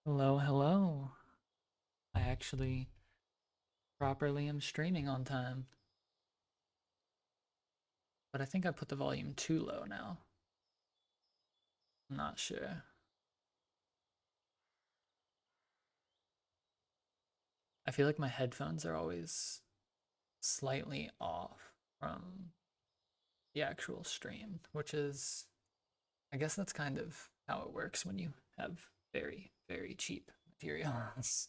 Hello, hello. I actually properly am streaming on time, but I think I put the volume too low now. I'm not sure. I feel like my headphones are always slightly off from the actual stream, which is, I guess that's kind of how it works when you have very, very cheap materials.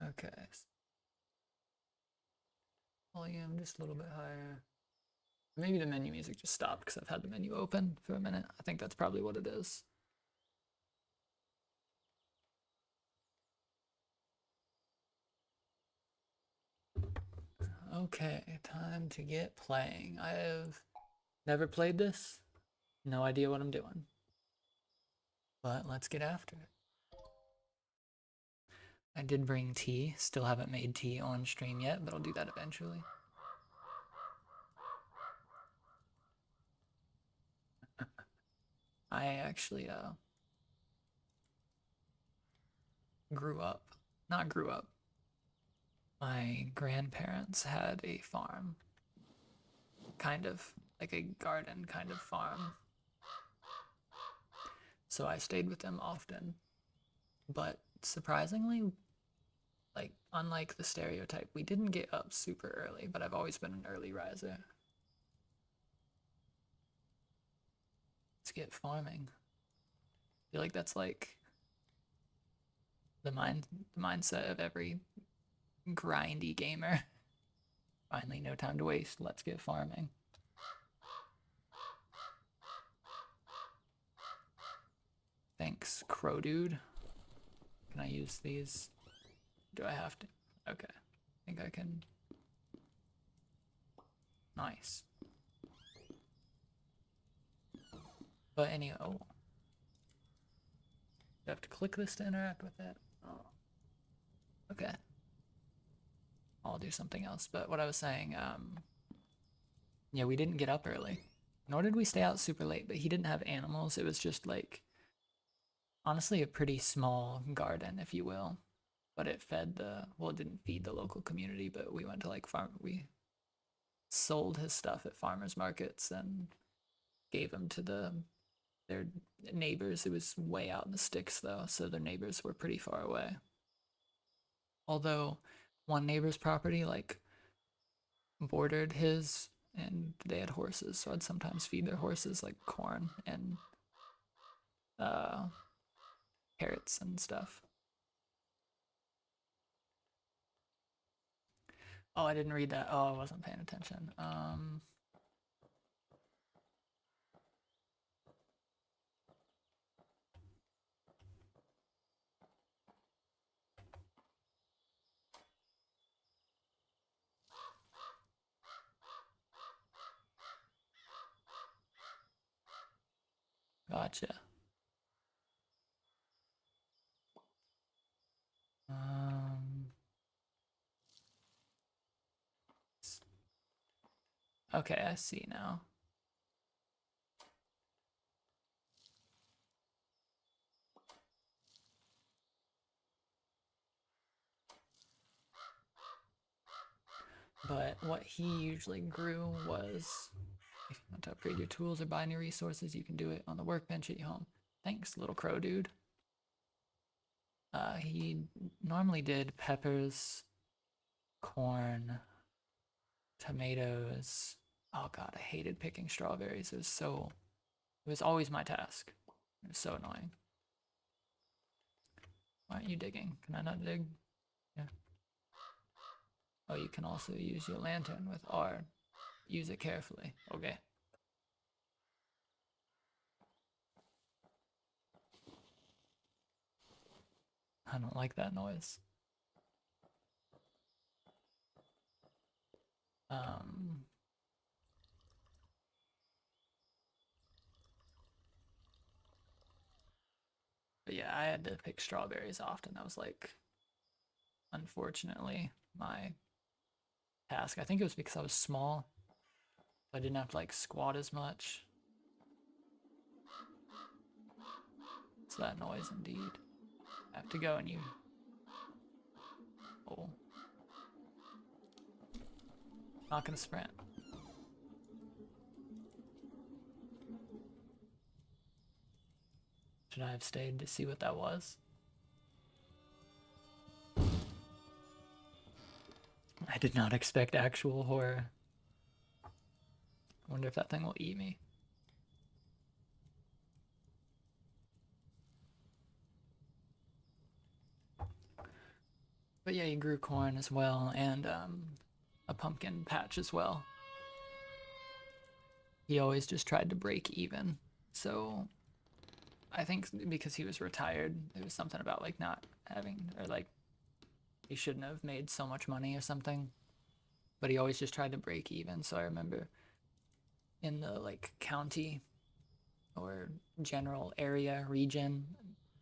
Okay, volume just a little bit higher. Maybe the menu music just stopped because I've had the menu open for a minute. I think that's probably what it is. Okay, time to get playing. I have never played this, no idea what I'm doing, but let's get after it. I did bring tea, still haven't made tea on stream yet, but I'll do that eventually. I actually grew up, not grew up. My grandparents had a farm, kind of like a garden kind of farm. So I stayed with them often, but surprisingly, like unlike the stereotype, we didn't get up super early, but I've always been an early riser. Let's get farming. I feel like that's like the mindset of every grindy gamer. Finally, no time to waste. Let's get farming. Thanks, Crow Dude. Can I use these? Do I have to? Okay. I think I can. Nice. But anyway, oh. Do I have to click this to interact with it? Oh. Okay. I'll do something else. But what I was saying, yeah, we didn't get up early. Nor did we stay out super late, but he didn't have animals. It was just like, honestly, a pretty small garden, if you will. But it fed the, well, it didn't feed the local community, but we went to like we sold his stuff at farmers markets and gave him to their neighbors. It was way out in the sticks though, so their neighbors were pretty far away. Although one neighbor's property like bordered his and they had horses, so I'd sometimes feed their horses like corn and uh, carrots and stuff. Oh, I didn't read that. Oh, I wasn't paying attention. Gotcha. Um, okay, I see now. But what he usually grew was, if you want to upgrade your tools or buy new resources, you can do it on the workbench at your home. Thanks, little crow dude. He normally did peppers, corn, tomatoes. Oh god, I hated picking strawberries. It was always my task. It was so annoying. Why aren't you digging? Can I not dig? Yeah. Oh, you can also use your lantern with R. Use it carefully. Okay. I don't like that noise. Um, but yeah, I had to pick strawberries often. That was like, unfortunately, my task. I think it was because I was small. I didn't have to like squat as much. It's that noise indeed. I have to go and you... Oh. Not gonna sprint. Should I have stayed to see what that was? I did not expect actual horror. I wonder if that thing will eat me. But yeah, he grew corn as well, and a pumpkin patch as well. He always just tried to break even. So I think because he was retired, it was something about like not having, or like he shouldn't have made so much money or something. But he always just tried to break even. So I remember in the like county or general area region,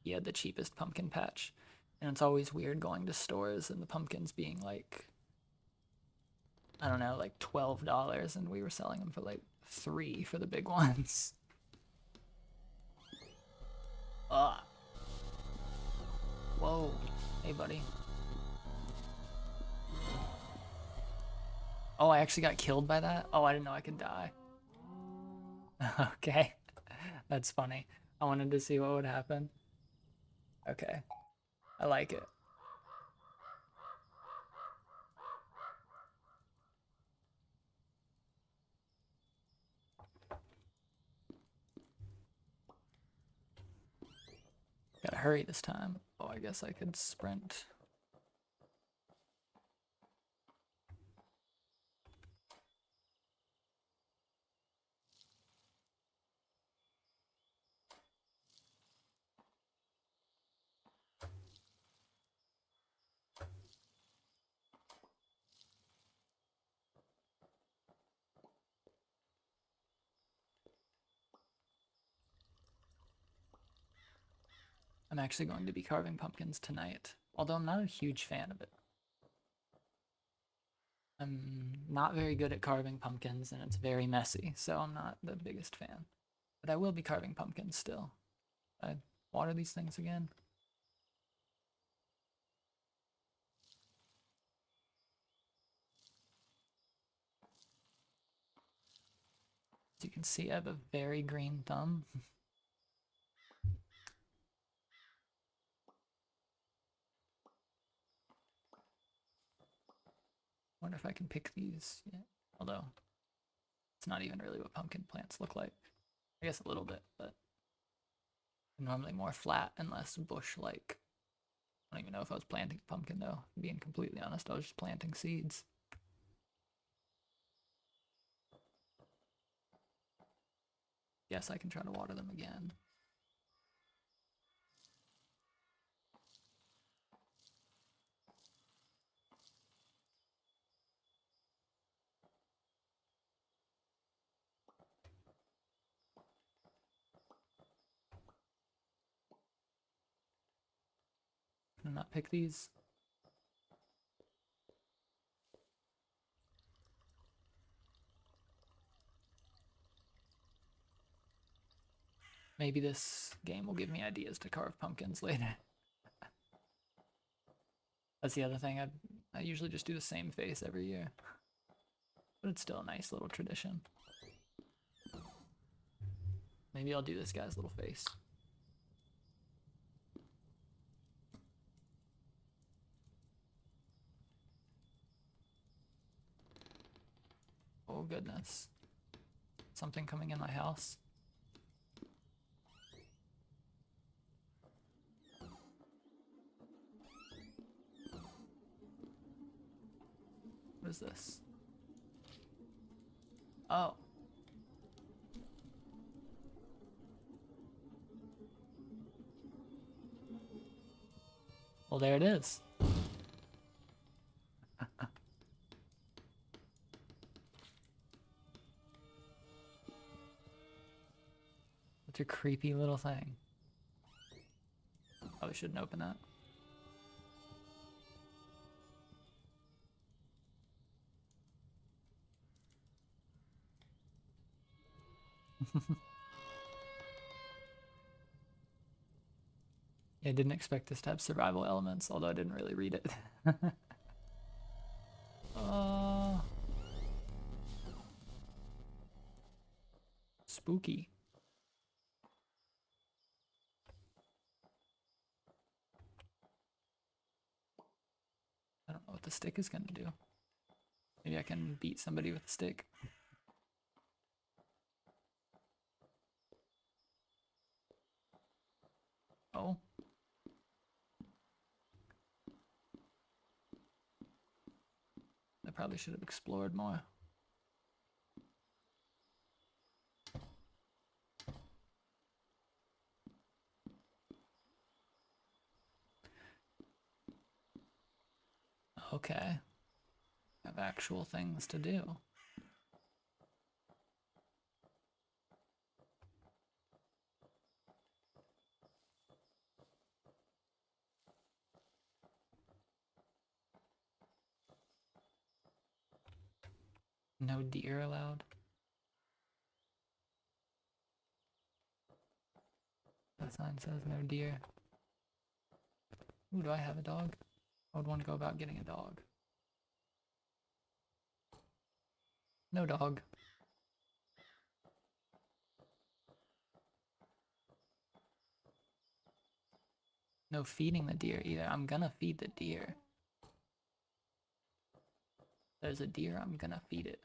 he had the cheapest pumpkin patch. And it's always weird going to stores and the pumpkins being like, I don't know, like $12, and we were selling them for like $3 for the big ones. Ah. Whoa. Hey, buddy. Oh, I actually got killed by that? Oh, I didn't know I could die. Okay. That's funny. I wanted to see what would happen. Okay. I like it. Gotta hurry this time. Oh, I guess I could sprint. I'm actually going to be carving pumpkins tonight, although I'm not a huge fan of it. I'm not very good at carving pumpkins, and it's very messy, so I'm not the biggest fan. But I will be carving pumpkins still. I water these things again. As you can see, I have a very green thumb. Wonder if I can pick these yet. Although, it's not even really what pumpkin plants look like. I guess a little bit, but normally more flat and less bush-like. I don't even know if I was planting a pumpkin though. Being completely honest, I was just planting seeds. Yes, I can try to water them again. Can I not pick these? Maybe this game will give me ideas to carve pumpkins later. That's the other thing. I usually just do the same face every year. But it's still a nice little tradition. Maybe I'll do this guy's little face. Oh goodness. Something coming in my house. What is this? Oh. Well, there it is. Such a creepy little thing. Probably shouldn't open that. I didn't expect this to have survival elements, although I didn't really read it. Spooky. I don't know what the stick is gonna do. Maybe I can beat somebody with a stick. Oh. I probably should have explored more. Okay. I have actual things to do. No deer allowed. That sign says no deer. Ooh, do I have a dog? I would want to go about getting a dog. No dog. No feeding the deer either. I'm gonna feed the deer. There's a deer, I'm gonna feed it.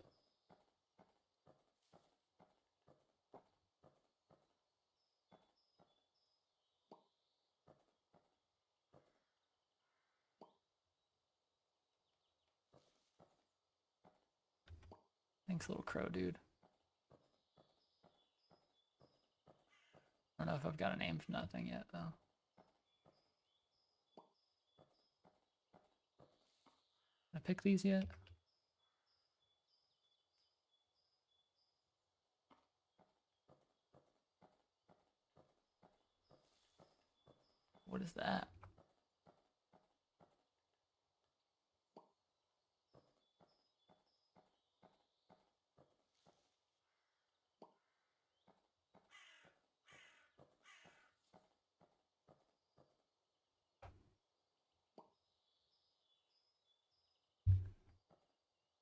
Thanks, little crow dude. I don't know if I've got a name for nothing yet, though. Can I pick these yet? What is that?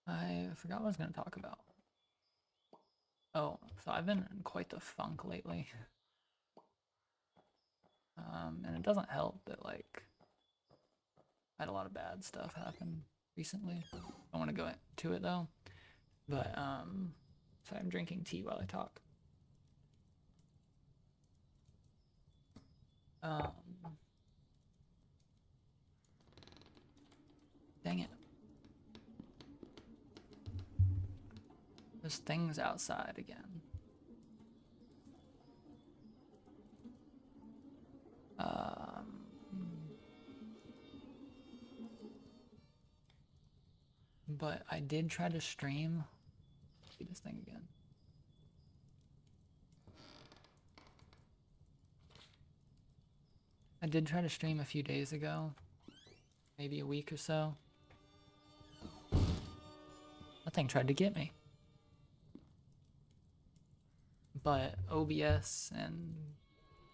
I forgot what I was going to talk about. Oh, so I've been in quite the funk lately. And it doesn't help that, like, I had a lot of bad stuff happen recently. I want to go into it, though. But, so I'm drinking tea while I talk. Dang it. There's things outside again. But I did try to stream. See this thing again. I did try to stream a few days ago, maybe a week or so. That thing tried to get me. But OBS and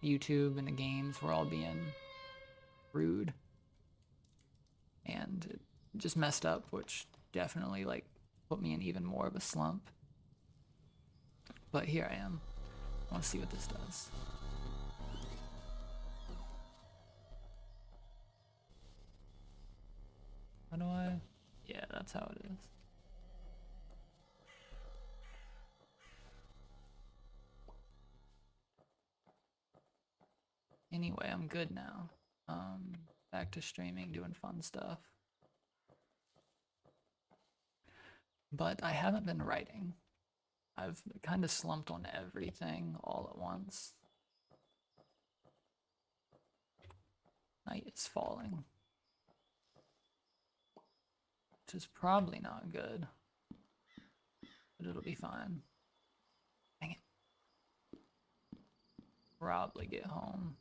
YouTube and the games were all being rude. And it just messed up, which definitely, like, put me in even more of a slump. But here I am. I want to see what this does. How do I? Yeah, that's how it is. Anyway, I'm good now. Back to streaming, doing fun stuff. But I haven't been writing. I've kind of slumped on everything all at once. Night is falling. Which is probably not good. But it'll be fine. Dang it. Probably get home.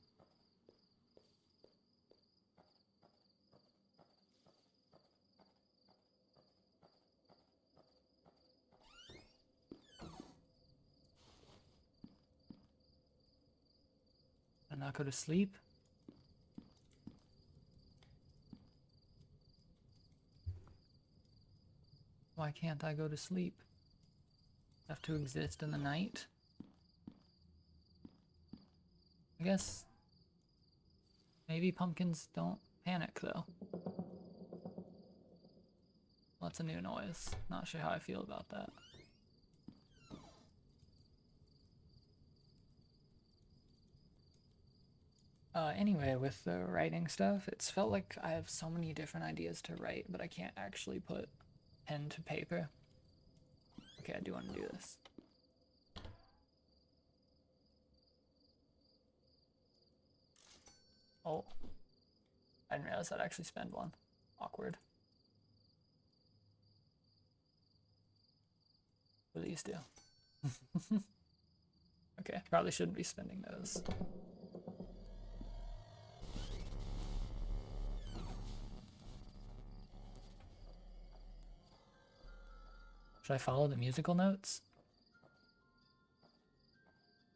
Can I not go to sleep? Why can't I go to sleep? Have to exist in the night? I guess maybe pumpkins don't panic though. That's a new noise. Not sure how I feel about that. Anyway, with the writing stuff, it's felt like I have so many different ideas to write, but I can't actually put pen to paper. Okay, I do want to do this. Oh, I didn't realize I'd actually spend one. Awkward. What do these do? Okay, probably shouldn't be spending those. Should I follow the musical notes?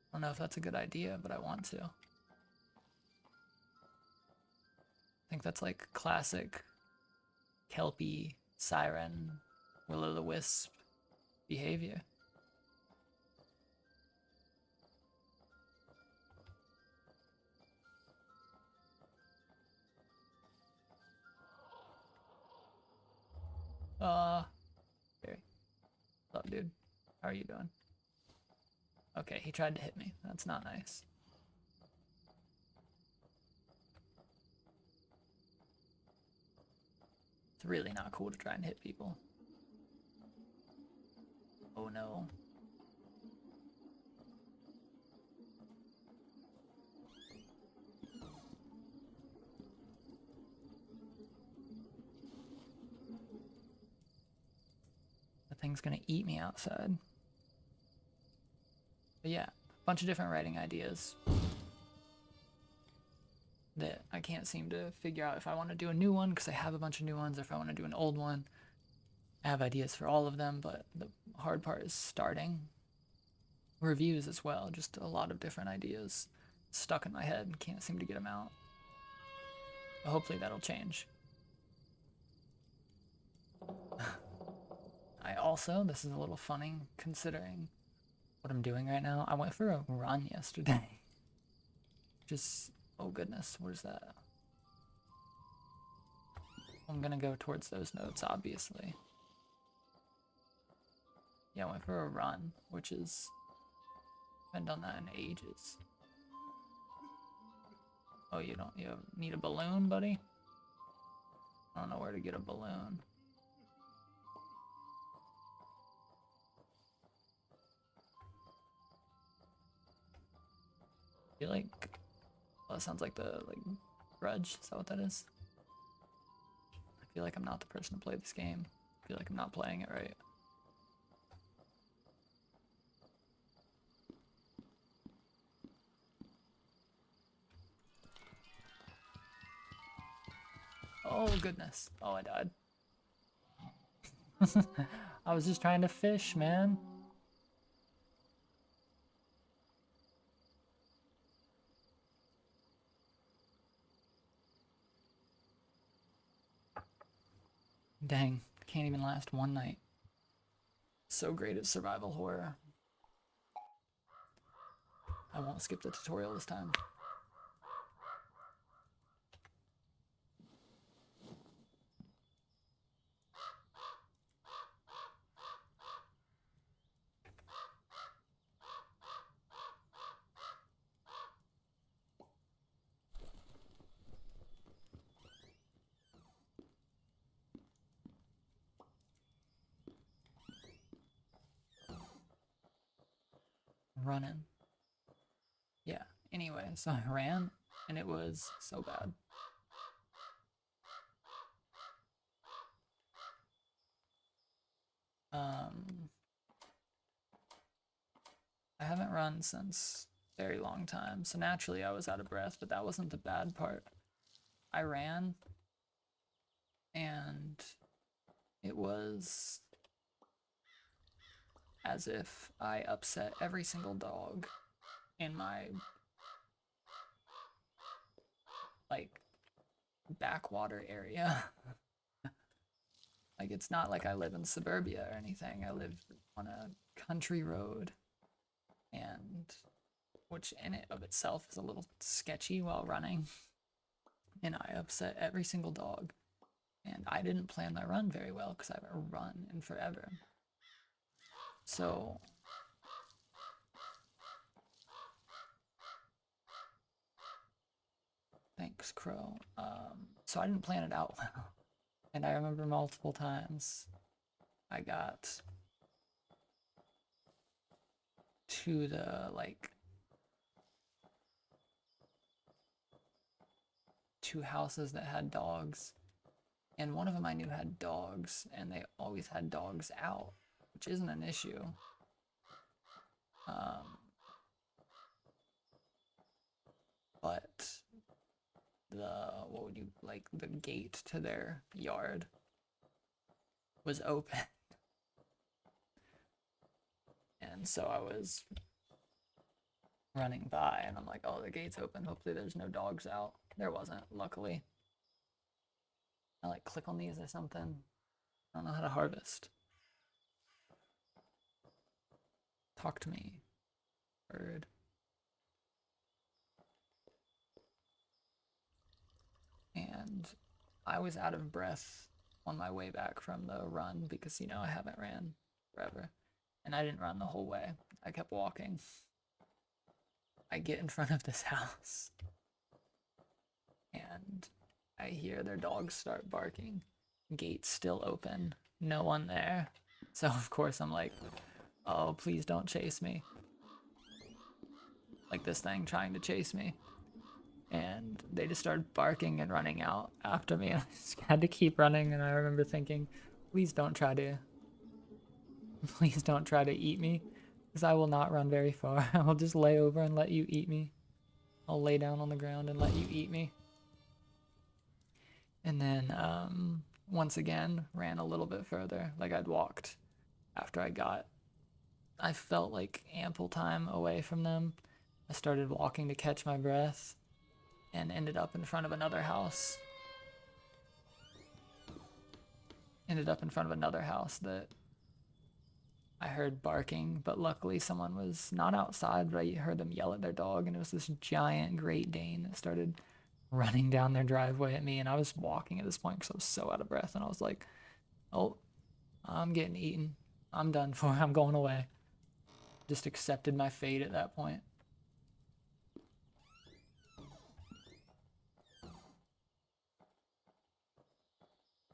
I don't know if that's a good idea, but I want to. I think that's like classic Kelpie, Siren, Will-o'-the-Wisp behavior. Here. What's up, dude? How are you doing? Okay, he tried to hit me. That's not nice. It's really not cool to try and hit people. Oh no. The thing's gonna eat me outside. But yeah, a bunch of different writing ideas that I can't seem to figure out if I want to do a new one because I have a bunch of new ones, or if I want to do an old one. I have ideas for all of them, but the hard part is starting. Reviews as well, just a lot of different ideas stuck in my head and can't seem to get them out. But hopefully that'll change. I also, this is a little funny considering what I'm doing right now. I went for a run yesterday. Just, oh goodness, what is that? I'm gonna go towards those notes, obviously. Yeah, I went for a run, which is, I haven't done that in ages. Oh, you need a balloon, buddy? I don't know where to get a balloon. I feel like, well, that sounds like the, grudge, is that what that is? I feel like I'm not the person to play this game. I feel like I'm not playing it right. Oh goodness. Oh, I died. I was just trying to fish, man. Dang, can't even last one night. So great at survival horror. I won't skip the tutorial this time. Running. Yeah, anyway, so I ran and it was so bad. I haven't run since a very long time, so naturally I was out of breath, but that wasn't the bad part. I ran and it was as if I upset every single dog in my like backwater area. Like it's not like I live in suburbia or anything. I live on a country road, and which in it of itself is a little sketchy while running. And I upset every single dog. And I didn't plan my run very well because I haven't run in forever. So thanks, Crow. So I didn't plan it out well. And I remember multiple times I got to the like 2 houses that had dogs, and one of them I knew had dogs, and they always had dogs out, which isn't an issue. But the gate to their yard was open. And so I was running by and I'm like, oh, the gate's open. Hopefully there's no dogs out. There wasn't, luckily. I like click on these or something. I don't know how to harvest. Talk to me, bird. And I was out of breath on my way back from the run because, you know, I haven't ran forever. And I didn't run the whole way. I kept walking. I get in front of this house and I hear their dogs start barking. Gate's still open. No one there. So of course I'm like, oh, please don't chase me. Like this thing trying to chase me. And they just started barking and running out after me. I just had to keep running, and I remember thinking, please don't try to eat me, because I will not run very far. I will just lay over and let you eat me. I'll lay down on the ground and let you eat me. And then once again ran a little bit further. Like I'd walked after I felt like ample time away from them. I started walking to catch my breath and ended up in front of another house. That I heard barking, but luckily someone was not outside, but I heard them yell at their dog, and it was this giant Great Dane that started running down their driveway at me, and I was walking at this point because I was so out of breath, and I was like, oh, I'm getting eaten. I'm done for. I'm going away. Just accepted my fate at that point.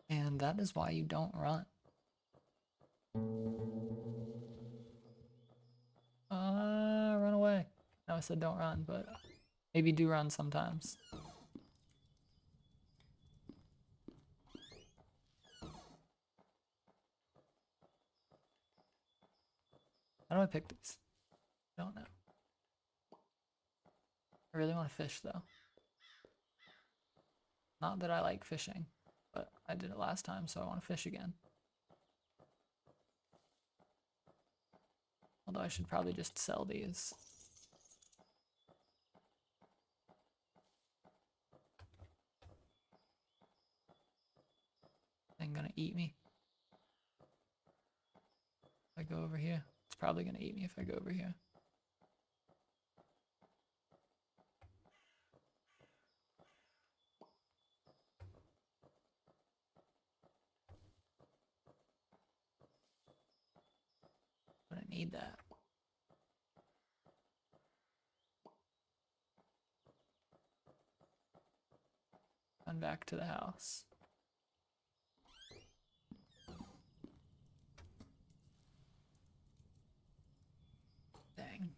And that is why you don't run. Run away. No, I said don't run, but maybe do run sometimes. How do I pick these? Don't know. I really want to fish though. Not that I like fishing, but I did it last time, so I want to fish again. Although I should probably just sell these. Thing gonna eat me. If I go over here, it's probably gonna eat me if I go over here. But I need that. Run back to the house. Dang.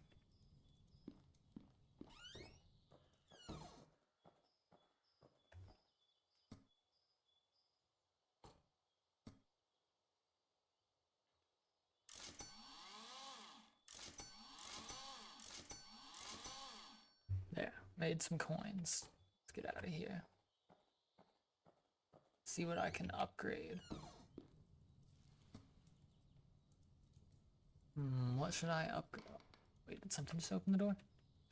There, made some coins. Let's get out of here. See what I can upgrade. What should I upgrade? Wait, did something just open the door?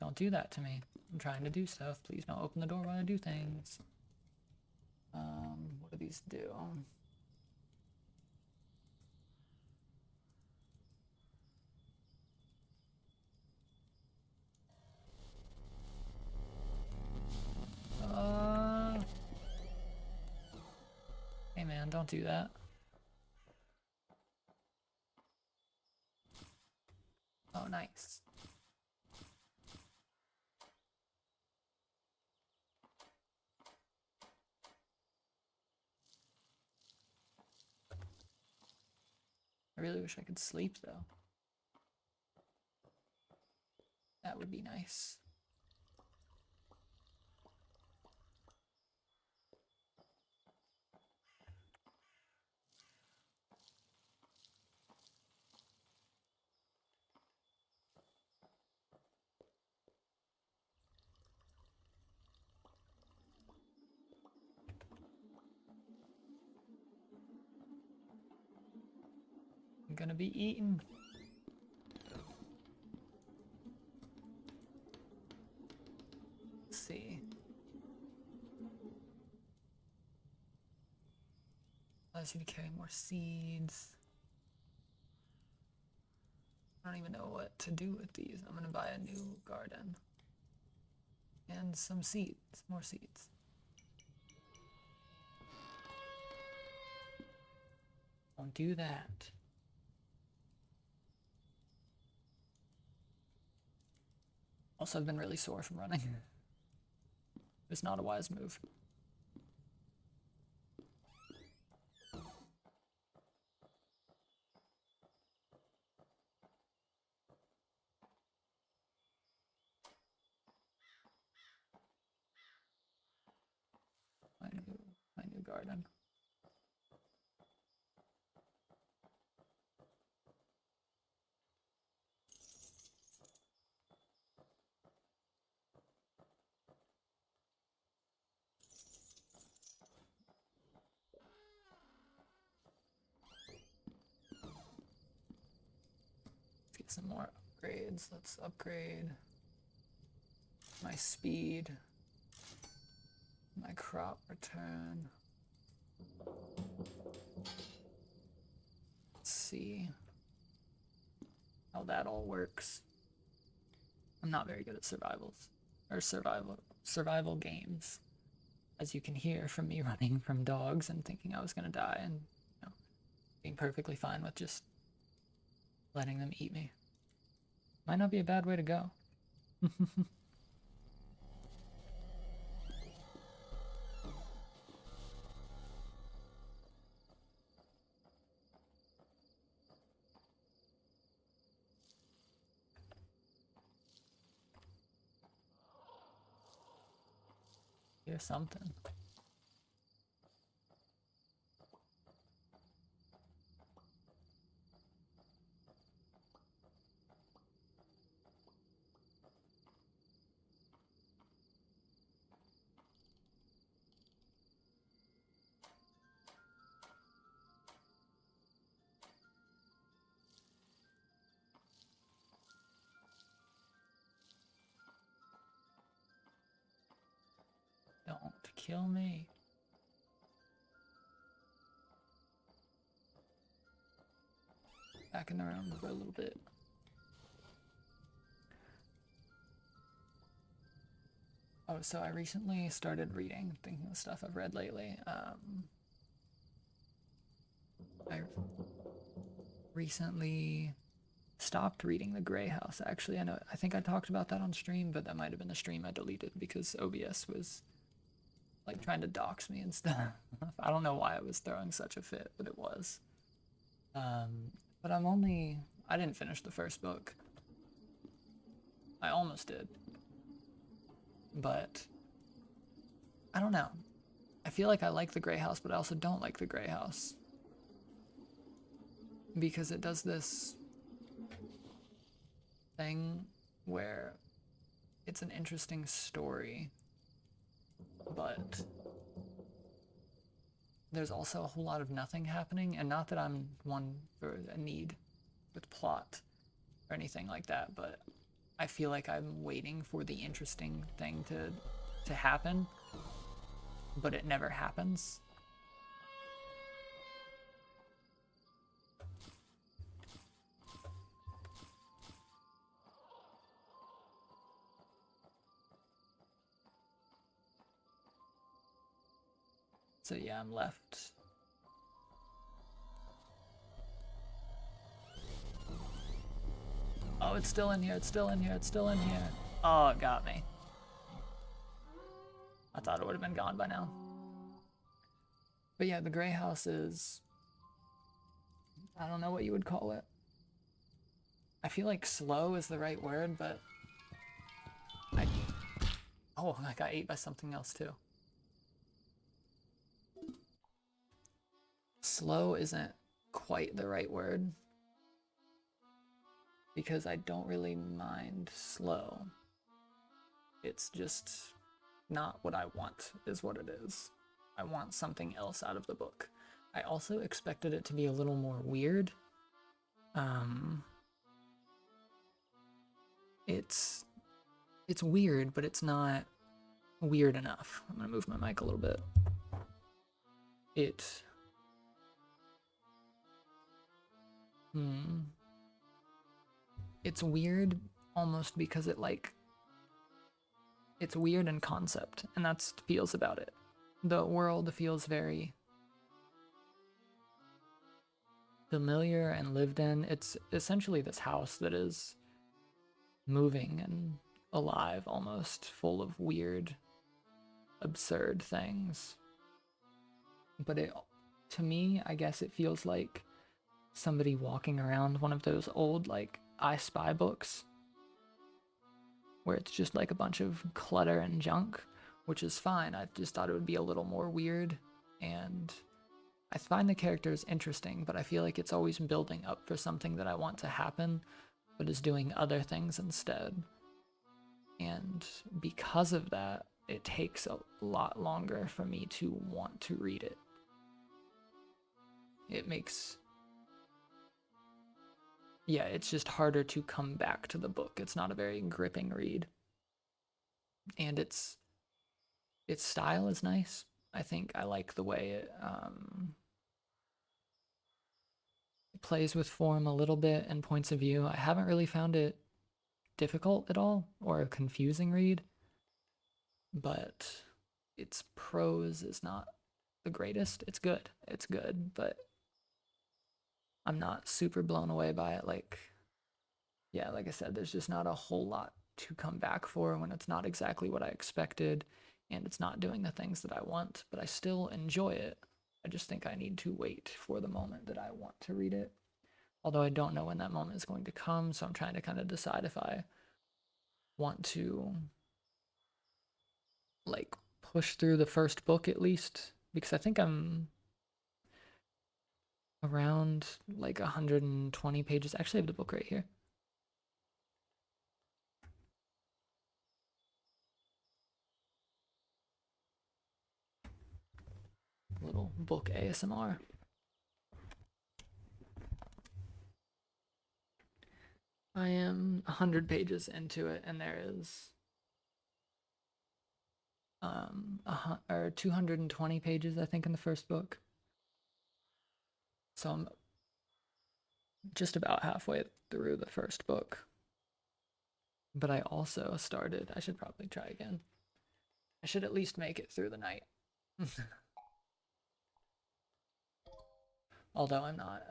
Don't do that to me. I'm trying to do stuff. Please don't open the door while I do things. What do these do? Hey man, don't do that. Oh, nice. I really wish I could sleep though. That would be nice. I'm gonna be eaten. Let's see. Allows you to carry more seeds. I don't even know what to do with these. I'm gonna buy a new garden. And some seeds, more seeds. Don't do that. Also, I've been really sore from running. It's not a wise move. My new garden. Let's get some more upgrades. Let's upgrade my speed, my crop return. Let's see how that all works. I'm not very good at survival games, as you can hear from me running from dogs and thinking I was gonna die, and being perfectly fine with just letting them eat me. Might not be a bad way to go. Here's something. Don't kill me. Back in the room for a little bit. Oh, so I recently started reading, thinking of stuff I've read lately. I recently stopped reading The Grey House. Actually, I think I talked about that on stream, but that might have been the stream I deleted because OBS was like trying to dox me and stuff. I don't know why I was throwing such a fit, but it was. But I didn't finish the first book. I almost did. But I don't know. I feel like I like The Grey House, but I also don't like The Grey House. Because it does this thing where it's an interesting story, but there's also a whole lot of nothing happening, and not that I'm one for a need with plot or anything like that, but I feel like I'm waiting for the interesting thing to happen, but it never happens. So yeah, I'm left. Oh, it's still in here, it's still in here, it's still in here. Oh, it got me. I thought it would have been gone by now. But yeah, the gray house is, I don't know what you would call it. I feel like slow is the right word, but oh, I got ate by something else too. Slow isn't quite the right word because I don't really mind slow. It's just not what I want, is what it is. I want something else out of the book. I also expected it to be a little more weird. It's weird, but it's not weird enough. I'm gonna move my mic a little bit. It's weird almost because it's weird in concept, and that's what feels about it. The world feels very familiar and lived in. It's essentially this house that is moving and alive, almost full of weird, absurd things. But to me, I guess it feels like somebody walking around one of those old, like, I Spy books, where it's just like a bunch of clutter and junk, which is fine. I just thought it would be a little more weird, and I find the characters interesting, but I feel like it's always building up for something that I want to happen, but is doing other things instead. And because of that, it takes a lot longer for me to want to read it. Yeah, it's just harder to come back to the book. It's not a very gripping read. And its style is nice. I think I like the way it plays with form a little bit and points of view. I haven't really found it difficult at all or a confusing read, but its prose is not the greatest. It's good, but I'm not super blown away by it. Like I said, there's just not a whole lot to come back for when it's not exactly what I expected and it's not doing the things that I want, but I still enjoy it. I just think I need to wait for the moment that I want to read it. Although I don't know when that moment is going to come, so I'm trying to kind of decide if I want to like push through the first book at least, because I think I'm around like 120 pages. Actually, I have the book right here. Little book ASMR. I am 100 pages into it, and there is 220 pages, I think, in the first book. So I'm just about halfway through the first book. But I also started, I should probably try again. I should at least make it through the night. Although I'm not,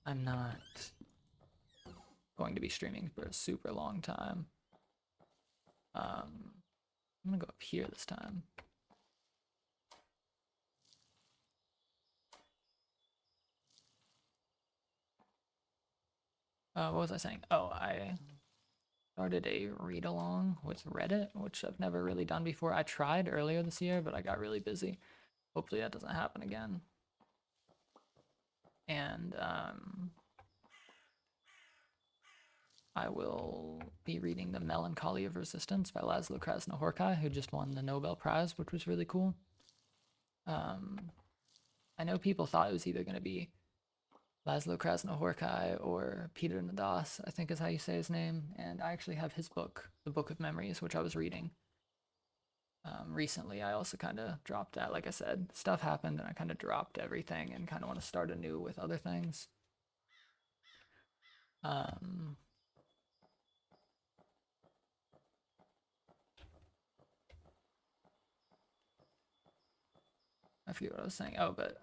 I'm not going to be streaming for a super long time. I'm gonna go up here this time. What was I saying? Oh, I started a read along with Reddit, which I've never really done before. I tried earlier this year, but I got really busy. Hopefully that doesn't happen again. And I will be reading The Melancholy of Resistance by Laszlo Krasznahorkai, who just won the Nobel Prize, which was really cool. I know people thought it was either going to be Laszlo Krasnohorkai or Peter Nadas, I think is how you say his name. And I actually have his book, The Book of Memories, which I was reading recently. I also kind of dropped that. Like I said, stuff happened and I kind of dropped everything and kind of want to start anew with other things. I forget what I was saying. Oh, but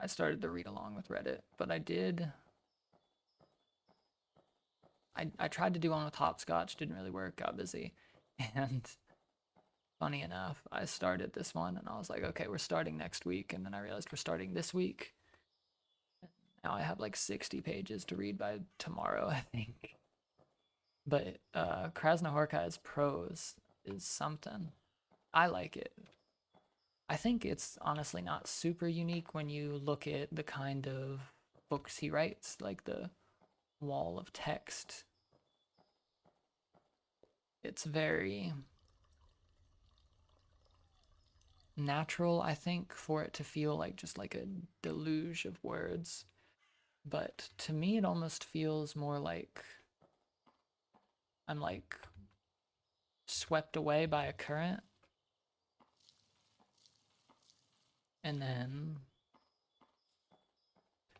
I started to read along with Reddit, but I did. I tried to do one with Hopscotch, didn't really work, got busy. And funny enough, I started this one and I was like, okay, we're starting next week. And then I realized we're starting this week. Now I have like 60 pages to read by tomorrow, I think. But Krasnohorkai's prose is something. I like it. I think it's honestly not super unique when you look at the kind of books he writes, like the wall of text. It's very natural, I think, for it to feel like just like a deluge of words. But to me, it almost feels more like I'm like swept away by a current. And then,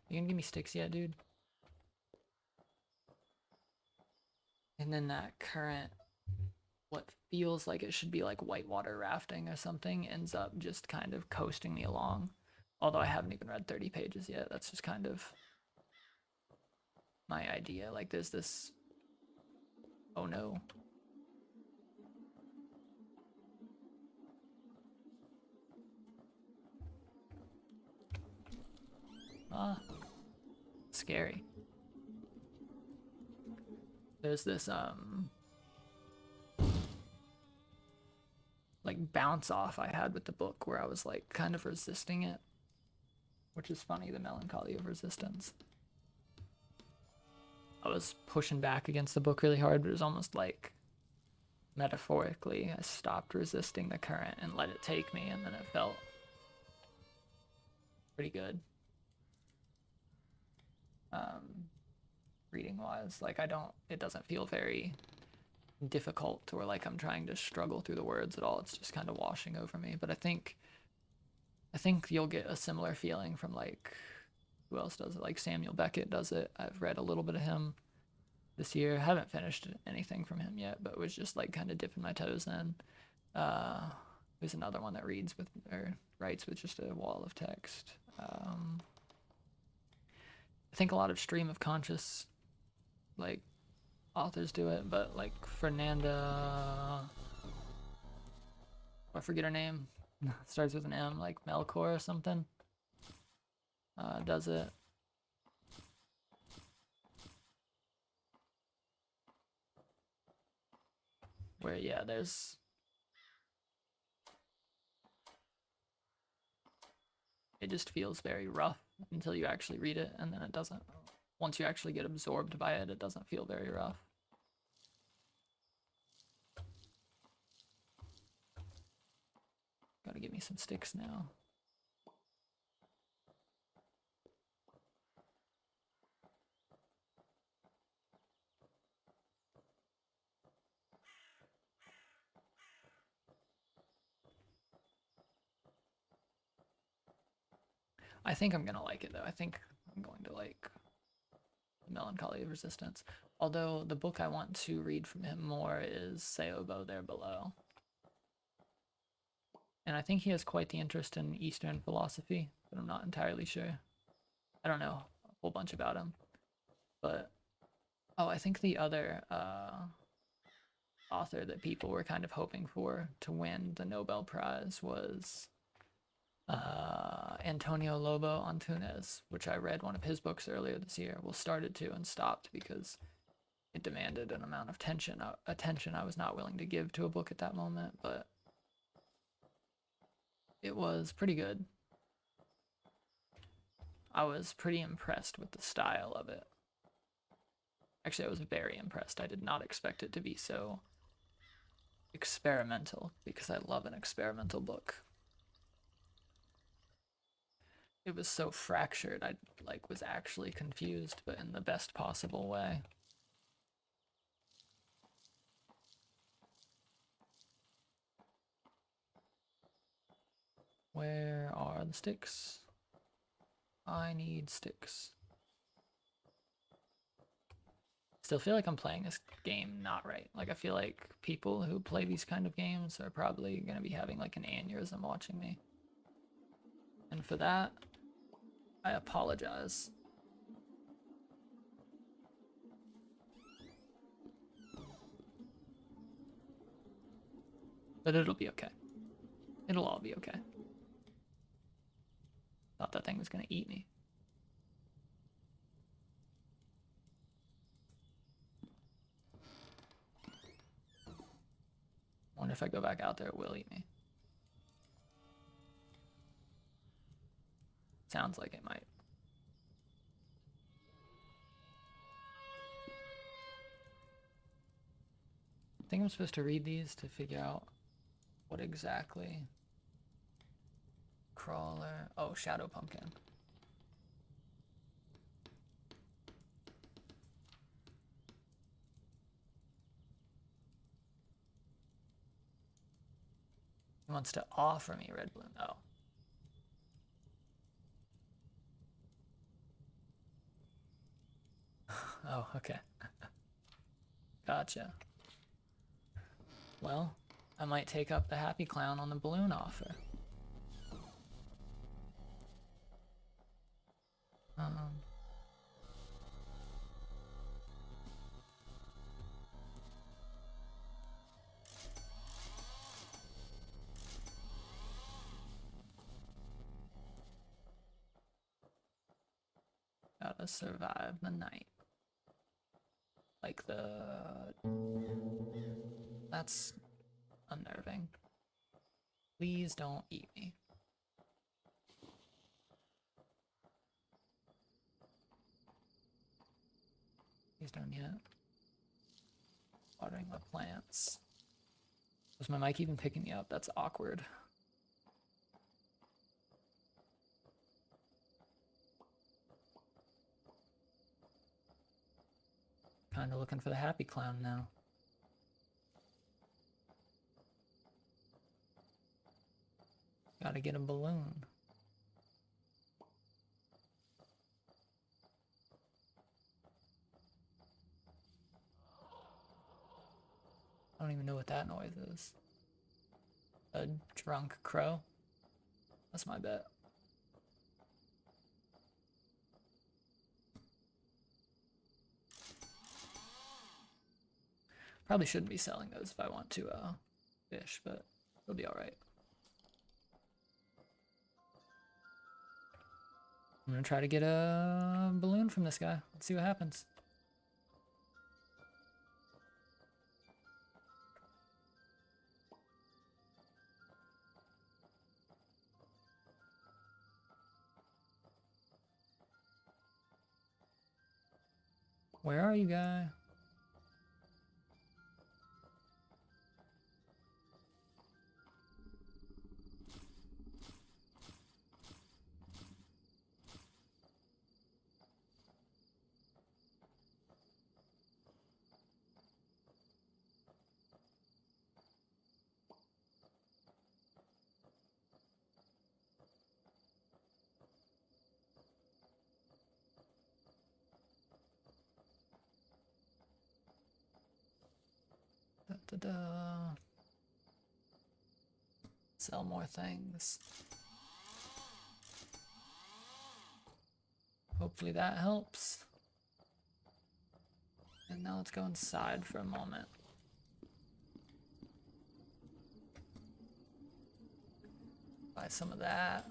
you gonna give me sticks yet, dude? And then that current, what feels like it should be like whitewater rafting or something, ends up just kind of coasting me along. Although I haven't even read 30 pages yet. That's just kind of my idea. Like there's this, oh no. Ah, scary. There's this like bounce off I had with the book where I was like kind of resisting it, which is funny, the melancholy of resistance. I was pushing back against the book really hard, but it was almost like metaphorically I stopped resisting the current and let it take me, and then it felt pretty good. Reading wise, like it doesn't feel very difficult or like I'm trying to struggle through the words at all. It's just kind of washing over me. But I think you'll get a similar feeling from like, who else does it? Like Samuel Beckett does it. I've read a little bit of him this year. I haven't finished anything from him yet, but was just like kind of dipping my toes in. There's another one that reads with or writes with just a wall of text. I think a lot of stream of conscious like authors do it, but like Fernanda, I forget her name, starts with an M, like Melkor or something, does it. Where, yeah, there's it just feels very rough until you actually read it, and then it doesn't. Once you actually get absorbed by it, it doesn't feel very rough. Gotta give me some sticks now. I think I'm gonna like it though. I think I'm going to like The Melancholy of Resistance. Although the book I want to read from him more is Seobo There Below. And I think he has quite the interest in Eastern philosophy, but I'm not entirely sure. I don't know a whole bunch about him. But, oh, I think the other author that people were kind of hoping for to win the Nobel Prize was Antonio Lobo Antunes, which I read one of his books earlier this year. Well, started to and stopped because it demanded an amount of attention I was not willing to give to a book at that moment, but it was pretty good. I was pretty impressed with the style of it. Actually, I was very impressed. I did not expect it to be so experimental, because I love an experimental book. it was so fractured. I like was actually confused, but in the best possible way. Where are the sticks? I need sticks. Still feel like I'm playing this game not right. Like, I feel like people who play these kind of games are probably going to be having like an aneurysm watching me. And for that, I apologize. But it'll be okay. It'll all be okay. Thought that thing was going to eat me. Wonder if I go back out there, it will eat me. Sounds like it might. I think I'm supposed to read these to figure out what exactly. Crawler. Oh, Shadow Pumpkin. He wants to offer me red balloon. Oh. Oh, okay. Gotcha. Well, I might take up the happy clown on the balloon offer. Gotta survive the night. Like that's unnerving. Please don't eat me. He's done yet. Watering my plants. Was my mic even picking me up? That's awkward. Kinda looking for the happy clown now. Gotta get a balloon. I don't even know what that noise is. A drunk crow? That's my bet. Probably shouldn't be selling those if I want to fish, but it'll be alright. I'm gonna try to get a balloon from this guy. Let's see what happens. Where are you, guy? Da-da-da. Sell more things. Hopefully that helps. And now let's go inside for a moment. Buy some of that.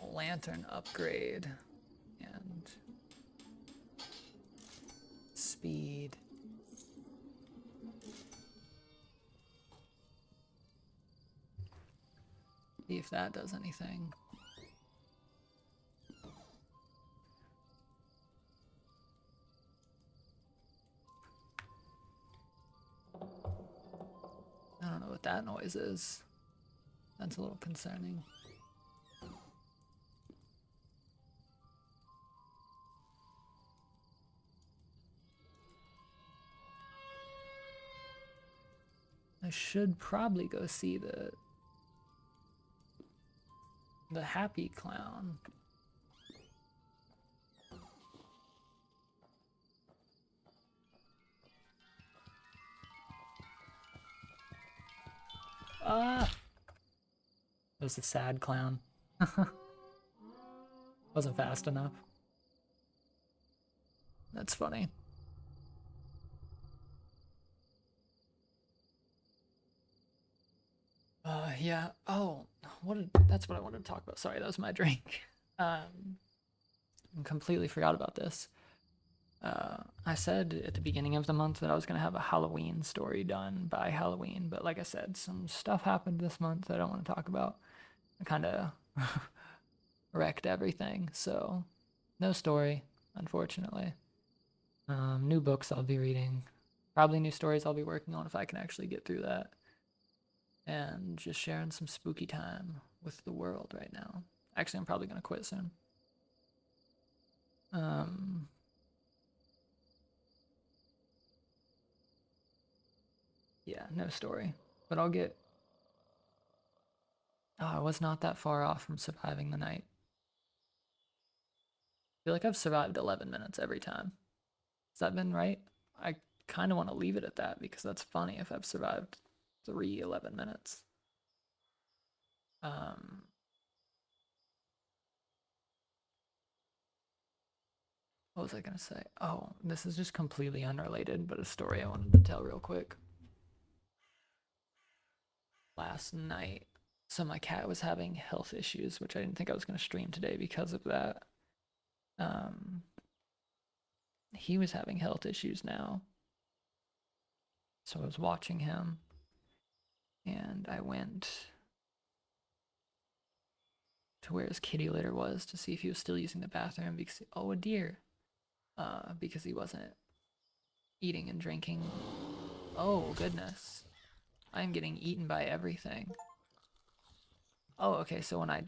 A lantern upgrade. And speed. See if that does anything. I don't know what that noise is. That's a little concerning. should probably go see the happy clown. Ah! It was a sad clown. Wasn't fast enough. That's funny. Yeah. Oh, that's what I wanted to talk about. Sorry, that was my drink. I completely forgot about this. I said at the beginning of the month that I was going to have a Halloween story done by Halloween, but like I said, some stuff happened this month that I don't want to talk about. I kind of wrecked everything, so no story, unfortunately. New books I'll be reading, probably new stories I'll be working on if I can actually get through that, and just sharing some spooky time with the world right now. Actually, I'm probably going to quit soon. Yeah, no story, but I'll get... Oh, I was not that far off from surviving the night. I feel like I've survived 11 minutes every time. Has that been right? I kind of want to leave it at that because that's funny if I've survived 11 minutes. What was I going to say? Oh, this is just completely unrelated, but a story I wanted to tell real quick. Last night, so my cat was having health issues, which I didn't think I was going to stream today because of that. He was having health issues now. So I was watching him, and I went to where his kitty litter was to see if he was still using the bathroom because, oh, a deer, because he wasn't eating and drinking. Oh, goodness. I'm getting eaten by everything. Oh, okay, so when I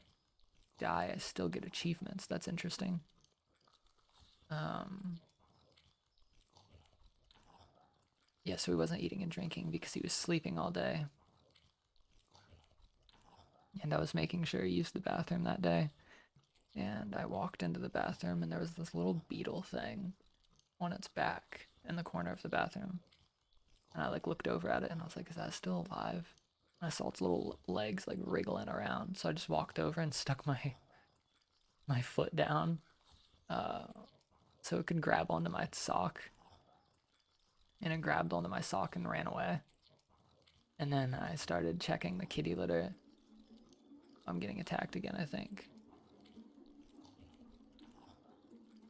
die, I still get achievements. That's interesting. Yeah, so he wasn't eating and drinking because he was sleeping all day. And I was making sure he used the bathroom that day. And I walked into the bathroom and there was this little beetle thing on its back in the corner of the bathroom. And I like looked over at it and I was like, is that still alive? And I saw its little legs like wriggling around. So I just walked over and stuck my foot down so it could grab onto my sock. And it grabbed onto my sock and ran away. And then I started checking the kitty litter. I'm getting attacked again, I think.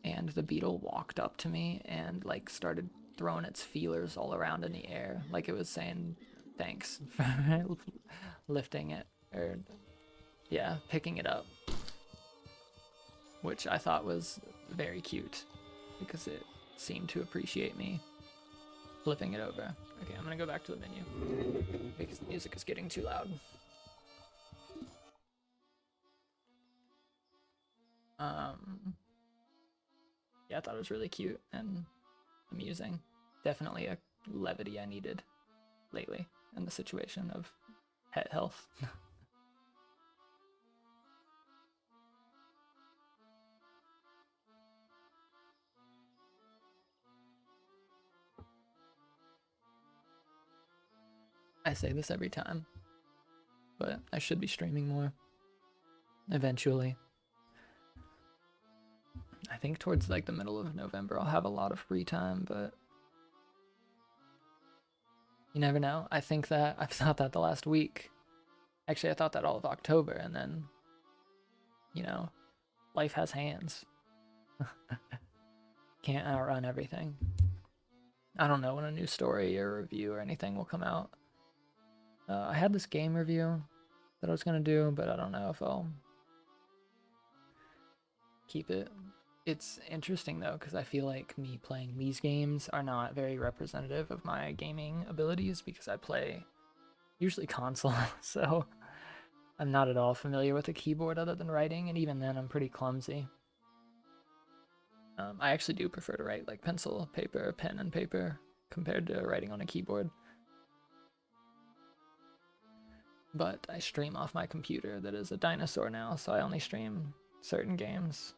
And the beetle walked up to me and like started throwing its feelers all around in the air, like it was saying thanks for lifting it, or yeah, picking it up, which I thought was very cute because it seemed to appreciate me flipping it over. Okay, I'm gonna go back to the menu because the music is getting too loud. Yeah, I thought it was really cute and amusing. Definitely a levity I needed lately in the situation of pet health. I say this every time, but I should be streaming more eventually. I think towards like the middle of November I'll have a lot of free time, but you never know. I think that I've thought that the last week. Actually, I thought that all of October, and then, you know, life has hands. Can't outrun everything. I don't know when a new story or review or anything will come out. I had this game review that I was gonna do, but I don't know if I'll keep it. It's interesting though, because I feel like me playing these games are not very representative of my gaming abilities because I play usually console, so I'm not at all familiar with a keyboard other than writing, and even then I'm pretty clumsy. I actually do prefer to write like pencil, paper, pen, and paper compared to writing on a keyboard. But I stream off my computer that is a dinosaur now, so I only stream certain games.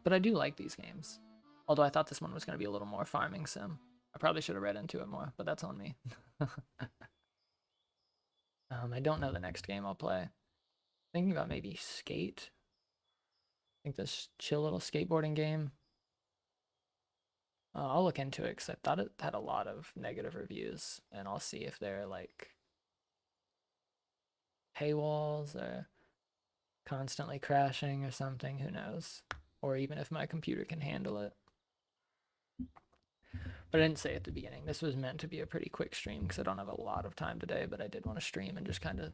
But I do like these games. Although I thought this one was going to be a little more farming sim. I probably should have read into it more, but that's on me. I don't know the next game I'll play. Thinking about maybe Skate. I think this chill little skateboarding game. I'll look into it because I thought it had a lot of negative reviews, and I'll see if they're like paywalls or constantly crashing or something. Who knows? Or even if my computer can handle it. But I didn't say at the beginning. This was meant to be a pretty quick stream because I don't have a lot of time today, but I did want to stream and just kind of.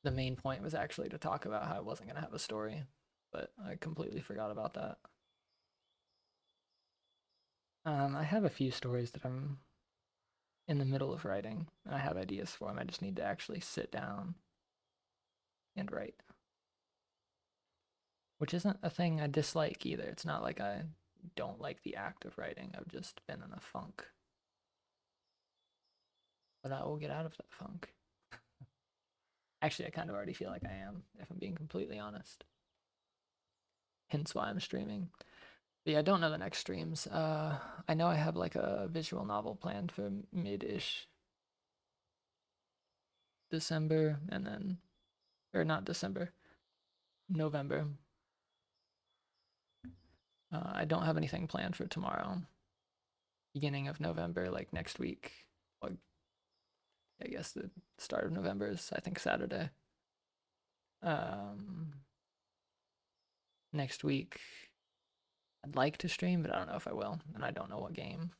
The main point was actually to talk about how I wasn't going to have a story, but I completely forgot about that. I have a few stories that I'm in the middle of writing, and I have ideas for them. I just need to actually sit down and write, which isn't a thing I dislike either. It's not like I don't like the act of writing. I've just been in a funk. But I will get out of that funk. Actually, I kind of already feel like I am, if I'm being completely honest. Hence why I'm streaming. But yeah, I don't know the next streams. I know I have like a visual novel planned for mid-ish December, and then, or not December, November. I don't have anything planned for tomorrow. Beginning of November, like next week. Well, I guess the start of November is, I think, Saturday. Next week, I'd like to stream, but I don't know if I will, and I don't know what game.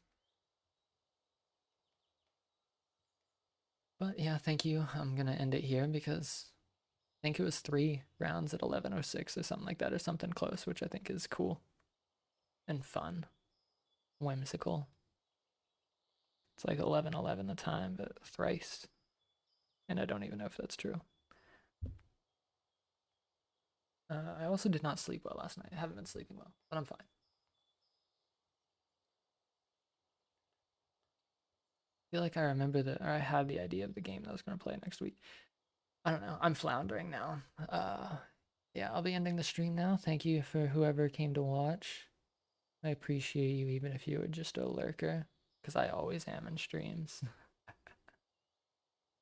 But yeah, thank you. I'm gonna end it here because I think it was 3 rounds at 11:06 or something like that, or something close, which I think is cool and fun, whimsical. It's like 11:11 the time, but thrice, and I don't even know if that's true. I also did not sleep well last night. I haven't been sleeping well, but I'm fine. I feel like I remember or I had the idea of the game that I was going to play next week. I don't know. I'm floundering now. Yeah, I'll be ending the stream now. Thank you for whoever came to watch. I appreciate you, even if you were just a lurker, because I always am in streams.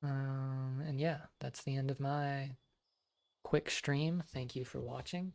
And yeah, that's the end of my quick stream. Thank you for watching.